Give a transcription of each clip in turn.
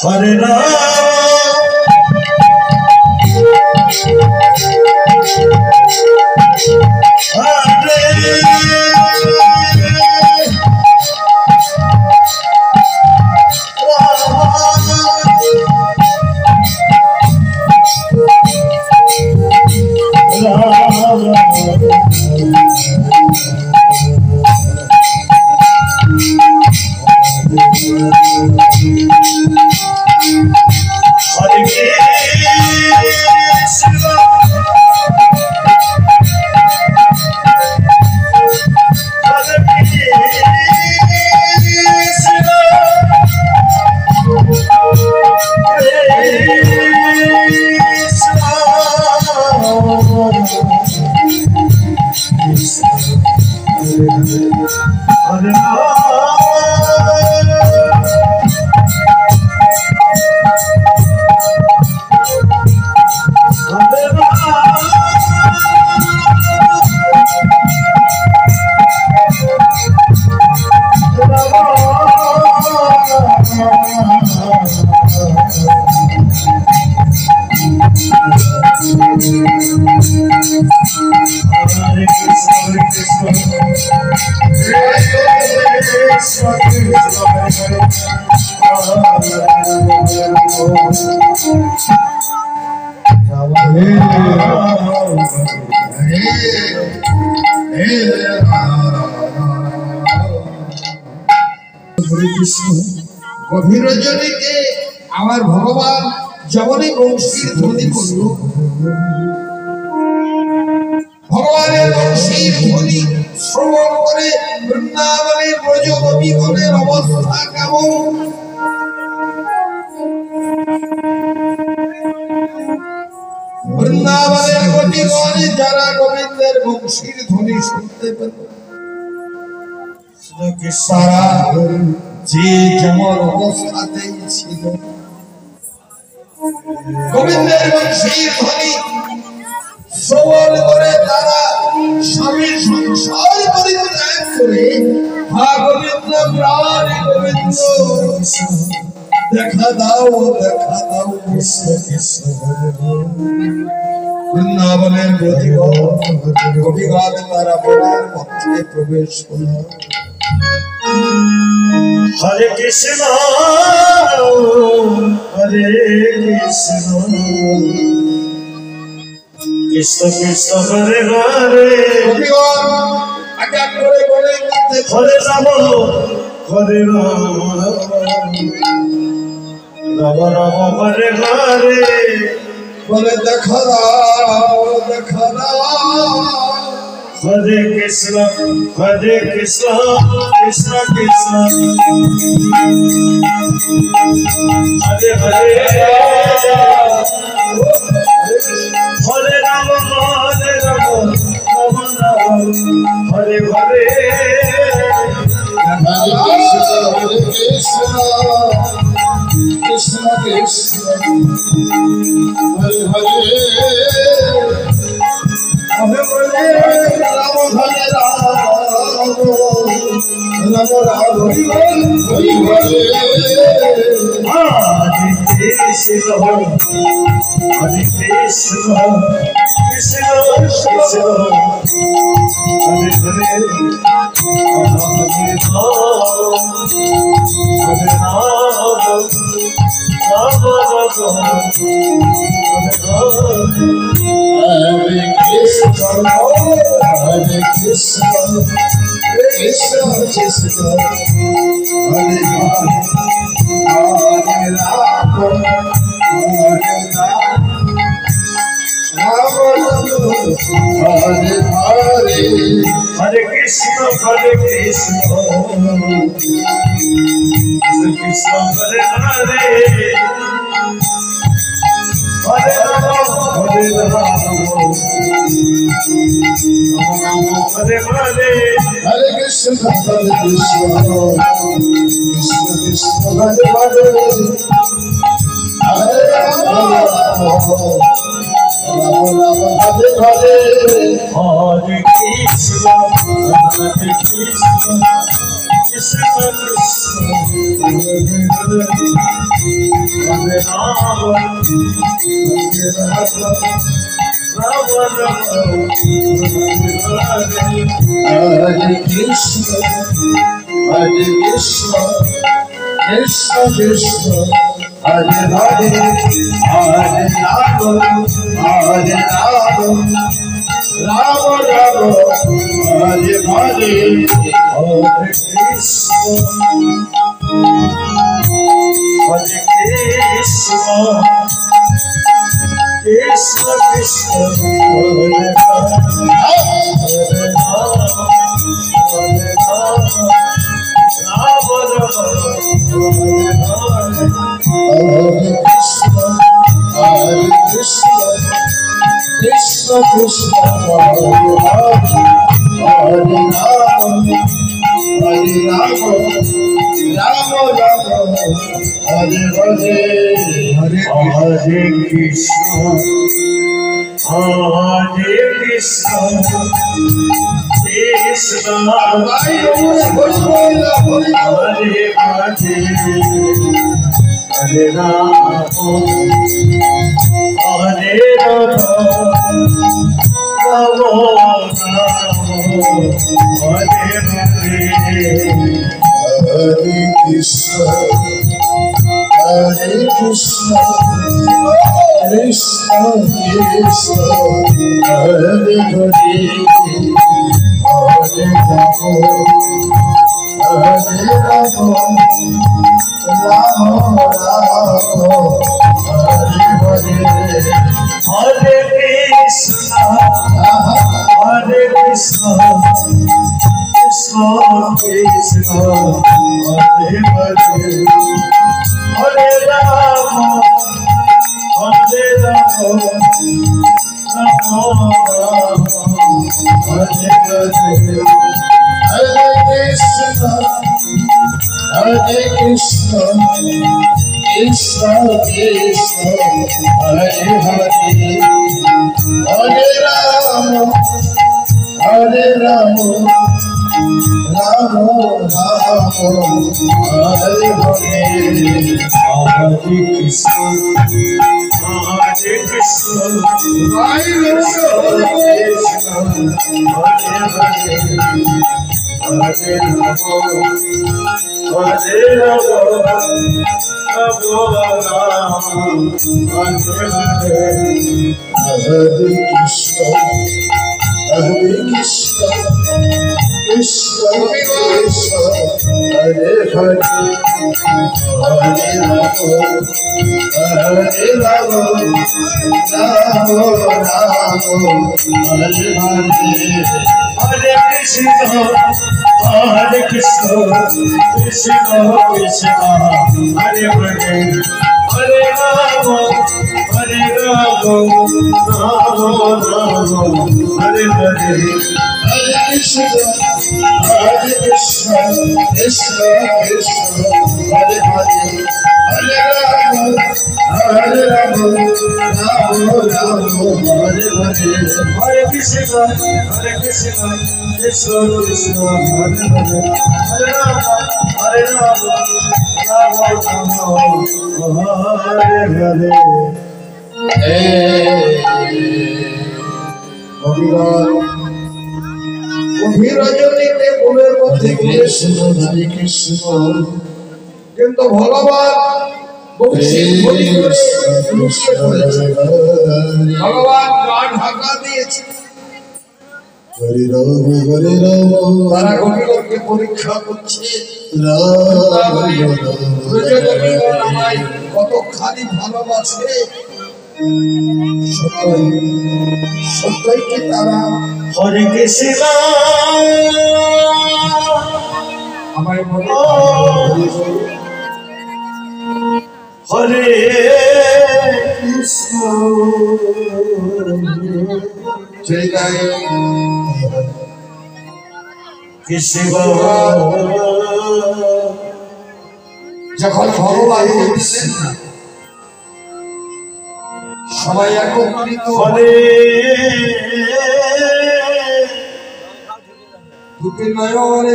Hare Rama গভীর জনিকে আমার ভগবান যবনে বংশীর ধ্বনি করল ভগবানের বংশীর ধ্বনি শ্রবণ করে বৃন্দাবনের ব্রজগোপীগণের অবস্থা কেমন বৃন্দাবনের গোপীগণ যারা গোবিন্দের বংশীর ধ্বনি শুনতে পেল সারা যে যেমন অবস্থাতেই ছিল গোবিন্দের বংশীর ধ্বনি শ্রবণ করে তারা স্বামীর সংসার পরিত্যাগ করে হা গোবিন্দ প্রাণ গোবিন্দ দেখা দাও কৃষ্ণ কৃষ্ণ বৃন্দাবনের গোপীগণ তারা মনের মধ্যে প্রবেশ করল Hare Krishna Hare Krishna Krishna Krishna Hare Hare Hare Rama Hare Rama Rama Rama Hare Hare বলে দেখা দাও Hare Krishna Krishna Krishna Hare Hare Hare Rama Rama Rama Hare Hare Krishna Krishna Hare Hare Hare Hare Rama Hare Rama Rama Rama Hare Hare Hare Krishna Krishna Krishna Hare Hare Hare Krishna Hare Krishna Krishna Hare Hare Hare Rama Hare Rama Hare Hare, Hare Krishna Krishna Krishna Hare Hare, Hare Rama Rama Rama Hare Hare, Hare Krishna, Krishna Krishna, Hare Hare, Hare Rama, Rama Rama, Hare Krishna Krishna Krishna Hare Hare, Hare Rama Rama Rama Hare Hare, Hare Krishna, Hare Krishna, Krishna Krishna, Hare Hare, Hare Rama, Hare Rama, Rama Rama, Hare Hare. Hare Krishna Krishna Krishna Hare Hare, Hare Rama Rama Rama Hare Hare, Hare Krishna, Hare Krishna, Krishna Hare Hare, Hare Rama, Hare Rama, Rama Rama, Hare Hare. Hare Krishna Krishna Krishna Hare Hare, Hare Rama Rama Rama Hare Hare, Hare Krishna, Hare Krishna, Krishna Krishna, Hare Hare, Hare Rama, Hare Rama, Rama Rama, Hare Hare. Hare Krishna Krishna Krishna Hare Hare, Hare Rama Rama Rama Hare Hare, Hare Krishna, Hare Krishna, Krishna Krishna, Hare Hare, Hare Rama, Hare Rama, Rama Rama, Hare Hare. Hare Krishna Krishna Krishna Hare Hare, Hare Rama Rama Hare Hare, Hare Krishna, Hare Krishna, Krishna Krishna, Hare Hare, Hare Rama, Hare Rama, Rama Rama, Hare Hare. Hare Krishna Krishna Krishna Hare Hare, Hare Rama Rama Hare Hare, Hare Krishna, Krishna Krishna, Hare Hare, Hare Rama, Rama Rama, Hare Hare. গভীর রজনীতে মনের মধ্যে কৃষ্ণ হরে কৃষ্ণ, কিন্তু ভগবান ভগবান গান ঢাকা দিয়েছে। হরে রাম তারা গোপীগণকে পরীক্ষা করছে, গোপীগণ আমায় কতখানি ভালোবাসে। সত্যই কি তারা হরে কৃষ্ণ, আমায় বলে হরে কৃষ্ণ, জয় জয় কৃষ্ণ যখন ভগবান বললেন না সবাই একত্রিত হরে দুটি নয়নে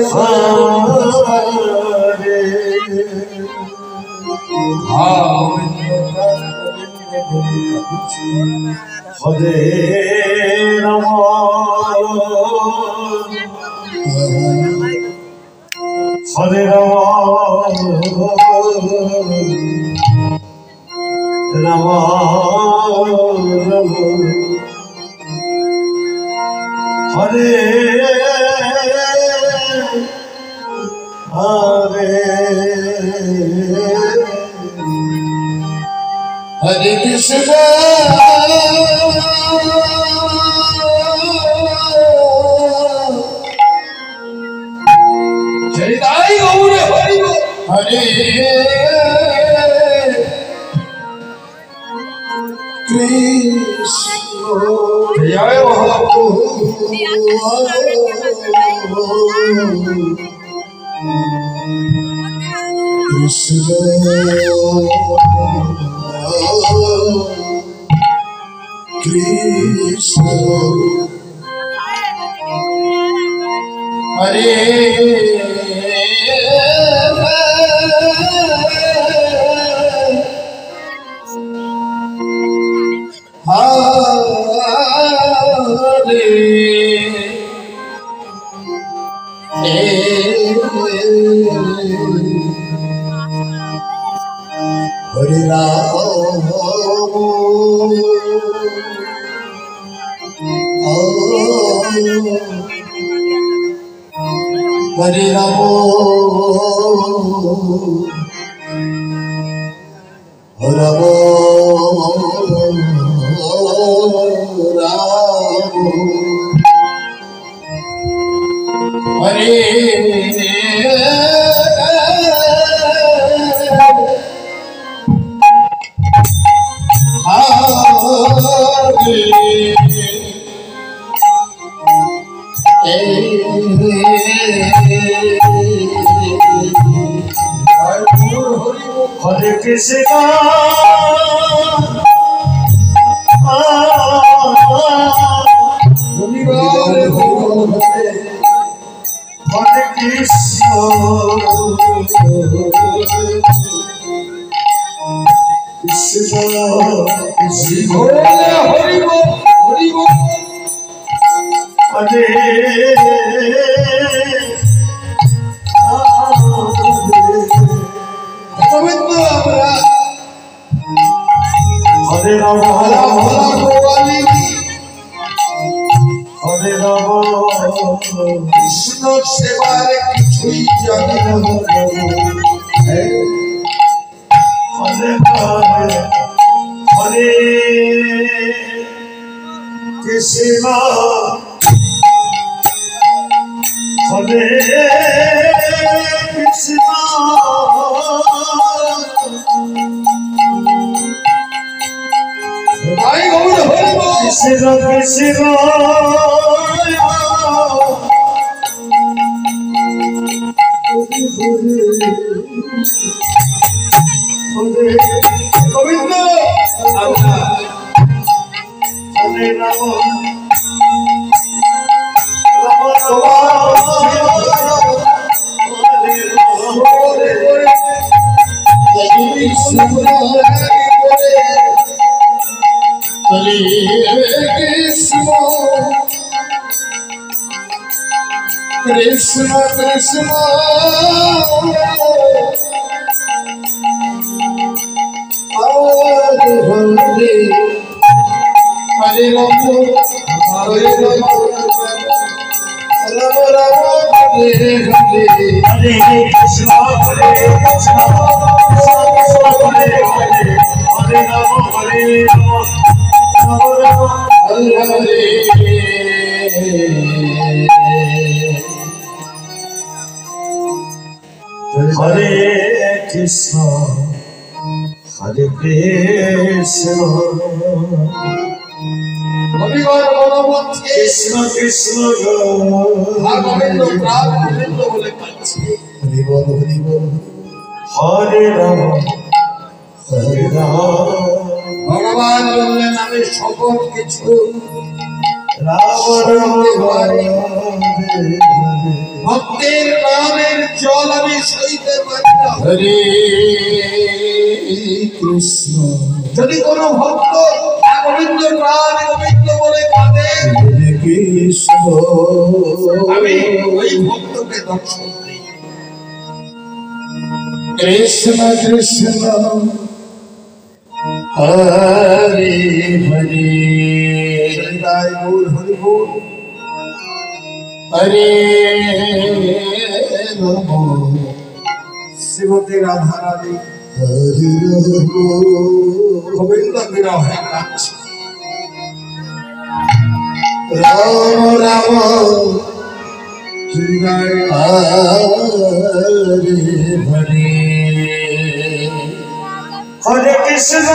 হরে হরে রাম হরে রাম রাম রাম হরে হরে হরে কৃষ্ণ জয় গৌরে হরি হরে কৃষ্ণ জয় মহাপ্রভু কৃষ্ণ কৃষ্ণ হরে হরে রাম হরে রাম রাম রাম হরে হরে কৃষ্ণ হরে কৃষ্ণ কৃষ্ণ কৃষ্ণ হরে হরে রাম হরে রাম কৃষ্ণ সেবার কিছুই জানি না হরে হরে হরে কৃষ্ণ হরে কৃষ্ণ তাই গৌর হরি কৃষ্ণ কৃষ্ণ হরে গোবিন্দ হরে রাম কৃষ্ণ কৃষ্ণ হরে হরে হরে রাম হরে রাম রাম রাম হরে হরে হরে কৃষ্ণ হরে কৃষ্ণ কৃষ্ণ কৃষ্ণ হরে হরে হরে রাম হরে রাম রাম রাম হরে হরে হরে কৃষ্ণ হরে কৃষ্ণ হরিগর বনবচ্ছে কৃষ্ণ কৃষ্ণ আর গোবিন্দ প্রাণ গোবিন্দ বলে কাঁদছে। হরি বল হরি বল হরে রাম হরে রাম ভগবান বললেন আমি সকল কিছু রাম রাম হরে ভক্তের নামের জল আমি সইতে পারি না। হরে কৃষ্ণ যদি কোনো ভক্ত গোবিন্দ প্রাণ গোবিন্দ বলে কাঁদে হরে কৃষ্ণ আমি ওই ভক্তকে দর্শন দিই। কৃষ্ণ কৃষ্ণ হরে হরে হরিদায় বল হরি বল হরে রাম শ্রীমতী রাধা রানী হরে রাম গোবিন্দ বিরহে কাঁদছে। রাম রাম হৃদয় হরে হরে হরে কৃষ্ণ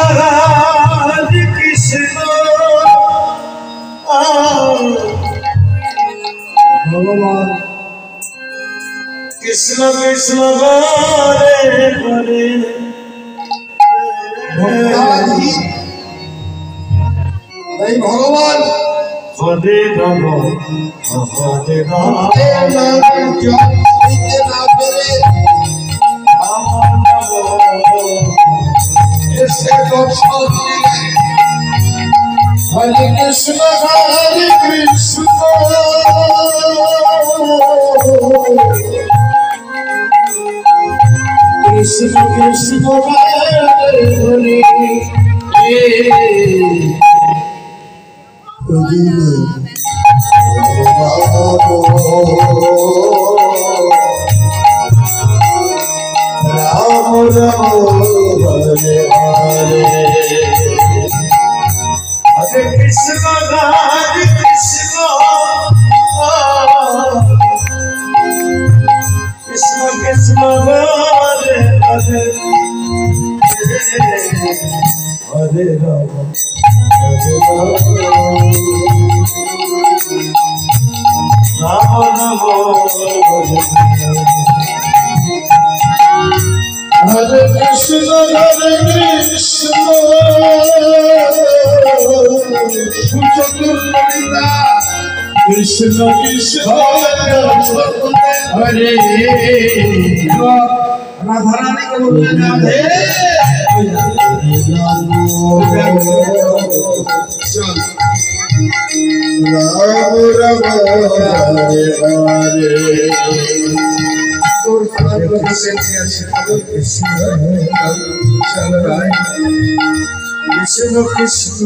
ভগবান কৃষ্ণ কৃষ্ণ হরে হরে ভক্তাধীন তাই ভগবান হরে রাম হরে রাম ভক্তের নামের জল সইতে না পেরে এসে দর্শন দিলেন। হরে কৃষ্ণ কৃষ্ণ কৃষ্ণ হরে হরে রাম রাম হরে হরে হরে কৃষ্ণ কৃষ্ণ কৃষ্ণ কৃষ্ণ হরে হরে হরে রাম হরে রাম রাম হরে কৃষ্ণ চতুর্থীরা কৃষ্ণ কৃষ্ণ হরে রাধারানীকে বললেন রাধে চল রাম রাম হরে হরে তোর খাদ্য হাতে নিয়ে আসে চল রায় কৃষ্ণ কৃষ্ণ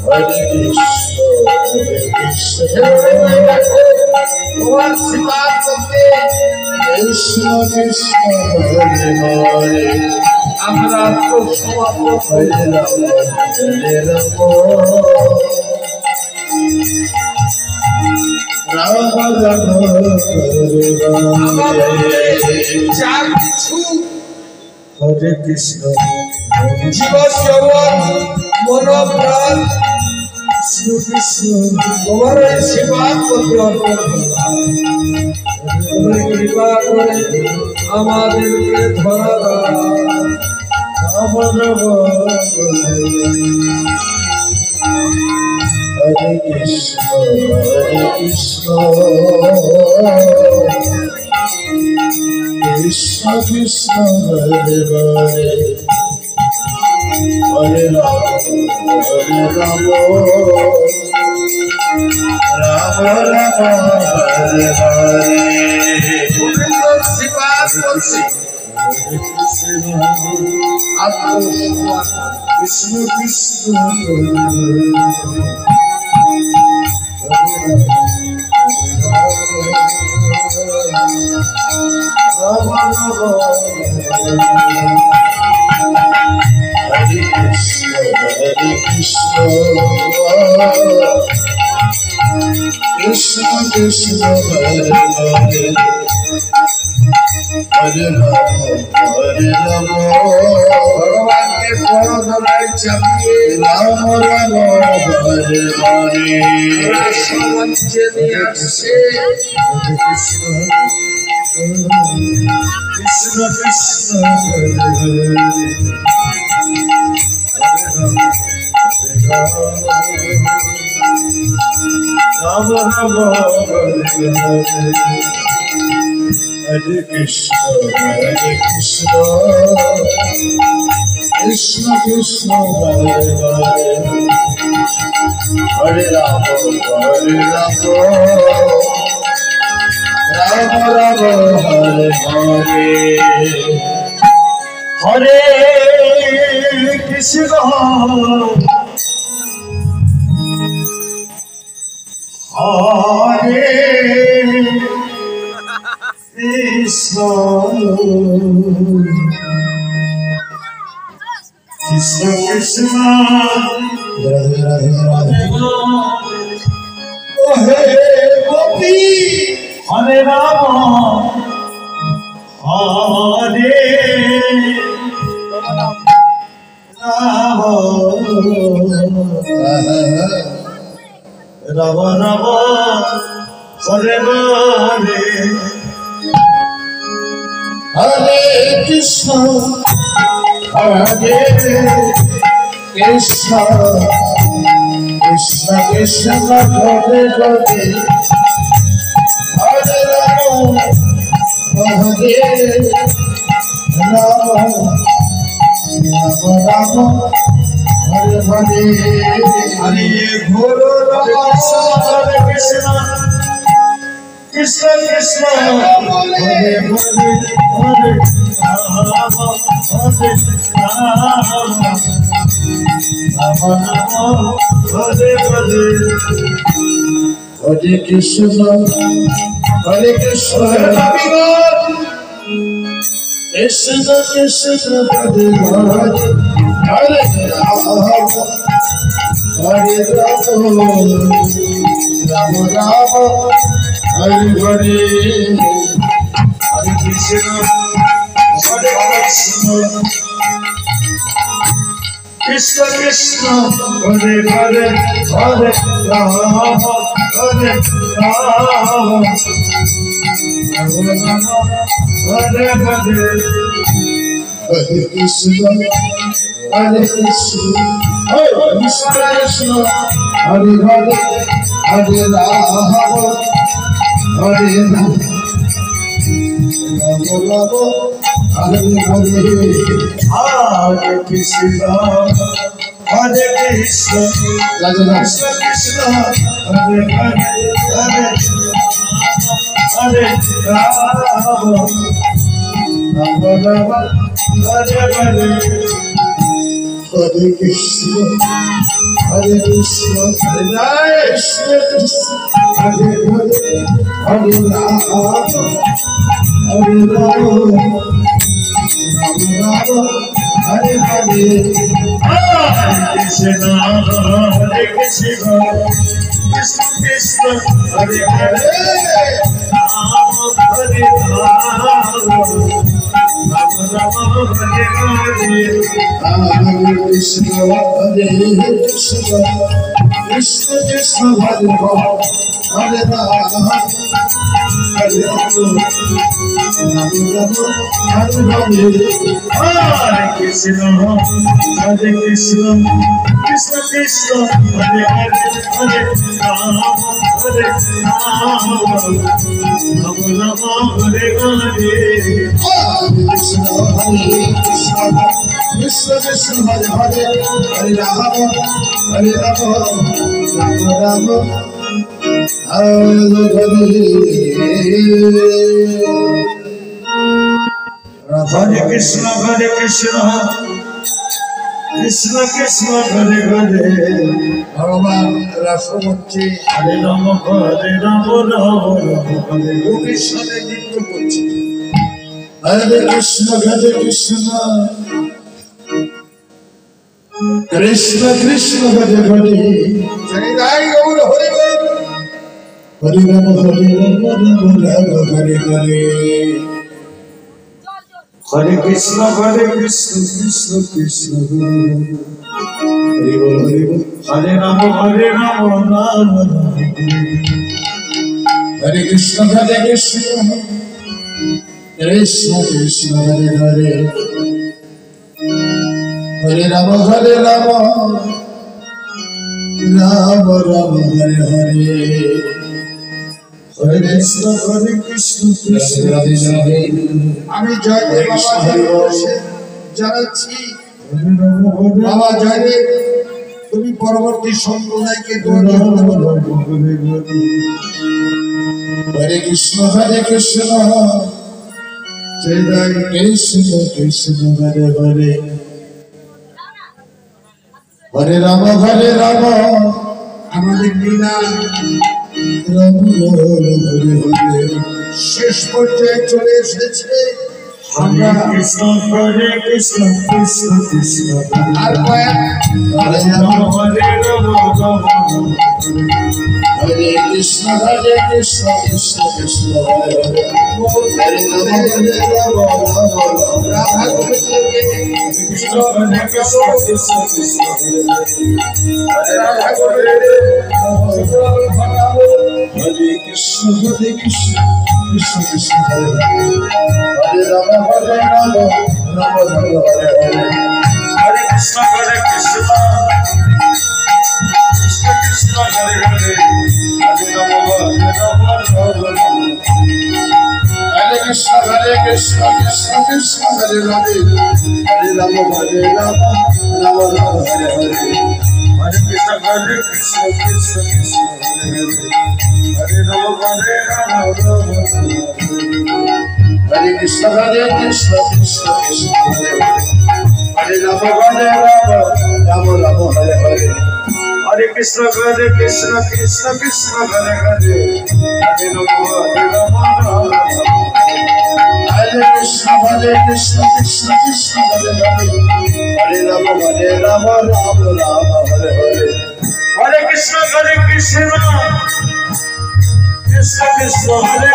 হরে কৃষ্ণ তোমার শিকার করতে কৃষ্ণ কৃষ্ণ হরে হরে আমরা তো সমাপ্ত হরে রাম হরে রাম রাম রাম হরে হরে চার কিছু হরে কৃষ্ণ জীব যৌবন মন প্রাণ কৃষ্ণ কৃষ্ণ তোমার সেবা করতে অর্পণ করলাম। তুমি কৃপা করে আমাদেরকে ধরা দাও। রাম রাম হরে কৃষ্ণ কৃষ্ণ কৃষ্ণ হরে হরে হরে রাম রাম রাম হরে হরে গোবিন্দ সেবা করতে আত্মসমর্পণ। কৃষ্ণ কৃষ্ণ হরে কৃষ্ণ কৃষ্ণ কৃষ্ণ হরে হরে হরে রাম হরে রাম ভগবানকে বড় গলায় চাপিয়ে রাম রাম হরে হরে রাসমঞ্চে নিয়ে আসছে। কৃষ্ণ কৃষ্ণ কৃষ্ণ হরে হরে রাম রাম হরে হরে হরে কৃষ্ণ কৃষ্ণ কৃষ্ণ হরে হরে হরে রাম রাম রাম হরে হরে হরে কৃষ্ণ হরে কৃষ্ণ কৃষ্ণ কৃষ্ণ রাধে রাধে রাধে ও হে গোপী হরে রাম হরে রাম রাম রাম হরে হরে হরে কৃষ্ণ হরে কৃষ্ণ কৃষ্ণ কৃষ্ণ হরে হরে হরে রাম হরে রাম রাম হরে হরে হরে ঘোর হরে কৃষ্ণ কৃষ্ণ কৃষ্ণ হরে হরে হরে রাম হরে রাম রাম রাম হরে হরে হরে কৃষ্ণ হরে কৃষ্ণ কৃষ্ণ কৃষ্ণ হরে হরে হরে রাম হরে রাম রাম রাম হরে হরে হরে কৃষ্ণ হরে কৃষ্ণ কৃষ্ণ কৃষ্ণ হরে হরে হরে রাম হরে রাম রাম রাম হরে হরে হরে কৃষ্ণ হরে কৃষ্ণ কৃষ্ণ কৃষ্ণ হরে হরে হরে রাম হরে রাম রাম রাম হরে হরে হরে কৃষ্ণ হরে কৃষ্ণ কৃষ্ণ কৃষ্ণ হরে হরে হরে হরে রাম রাম রাম হরে হরে হরে কৃষ্ণ হরে কৃষ্ণ হরে কৃষ্ণ কৃষ্ণ হরে হরে হরে রাম হরে রাম রাম রাম হরে হরে হরে কৃষ্ণ হরে কৃষ্ণ কৃষ্ণ কৃষ্ণ হরে হরে রাম হরে রাম রাম রাম হরে হরে হরে কৃষ্ণ হরে কৃষ্ণ কৃষ্ণ কৃষ্ণ হরে হরে রাম হরে রাম রাম রাম হরে হরে হরে কৃষ্ণ হরে কৃষ্ণ কৃষ্ণ কৃষ্ণ হরে হরে হরে রাম হরে রাম রাম রাম হরে হরে হরে কৃষ্ণ হরে কৃষ্ণ কৃষ্ণ কৃষ্ণ হরে হরে হরে রাম হরে রাম রাম রাম হরে কৃষ্ণ কৃষ্ণ কৃষ্ণ হরে হরে ভগবান রাসমঞ্চে হরে রাম রাম হরে কৃষ্ণের নৃত্য করছে হরে কৃষ্ণ কৃষ্ণ কৃষ্ণ হরে হরে জয় গৌর হরি বল Hare Rama Hare Rama Rama Hare Hare Hare Krishna Krishna Krishna Hare Hare Hare Rama Rama Rama Hare Krishna Krishna Krishna Hare Hare Hare Rama Rama Rama Hare Hare Hare Krishna Krishna আমি জয়দেব বাবার উদ্দেশ্যে জানাচ্ছি বাবা জয়দেব তুমি পরবর্তী সম্প্রদায়কে হরে কৃষ্ণ কৃষ্ণ জয় কৃষ্ণ কৃষ্ণ হরে হরে হরে রাম আমাদের লীলা রাম হরে হরে শেষ পর্যায়ে চলে এসেছে আমরা Krishna Krishna Krishna আর কয়েক হরে রাম Hare Rama হরে কৃষ্ণ কৃষ্ণ কৃষ্ণ হরে হরে হরে রাম রাধা গোবিন্দকে Krishna Krishna Krishna হরে রাধা গোবিন্দ হরে Krishna Krishna Krishna Hare Hare Ram Ram Ram Hare Hare Hare Krishna Krishna Krishna Hare Hare Hare Rama Hare Krishna Krishna Krishna Hare Hare Hare Rama Rama Rama Hare Hare Hare Krishna Krishna Krishna Hare Hare Hare Rama Hare Krishna Krishna Krishna Hare Hare Rama Rama Hare Hare Hare Krishna Krishna Krishna Hare Hare Hare Rama Hare Krishna Krishna Krishna Hare Hare Hare Rama Rama Hare Hare Hare Krishna Krishna Krishna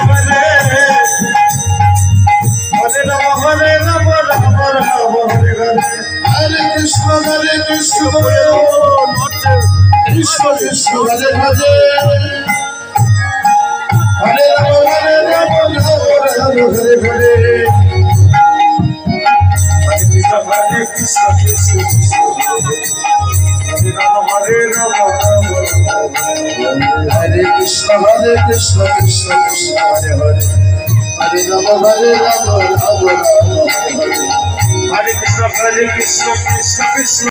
Hare Hare Hare Rama Rama Hare Hare Hare Krishna Krishna Krishna Hare Hare Hare Rama Hare Hare Hare Krishna Krishna Hare Rama Hare Krishna Krishna Krishna Hare Hare Hare Rama Rama Hare Hare Hare Krishna Krishna Krishna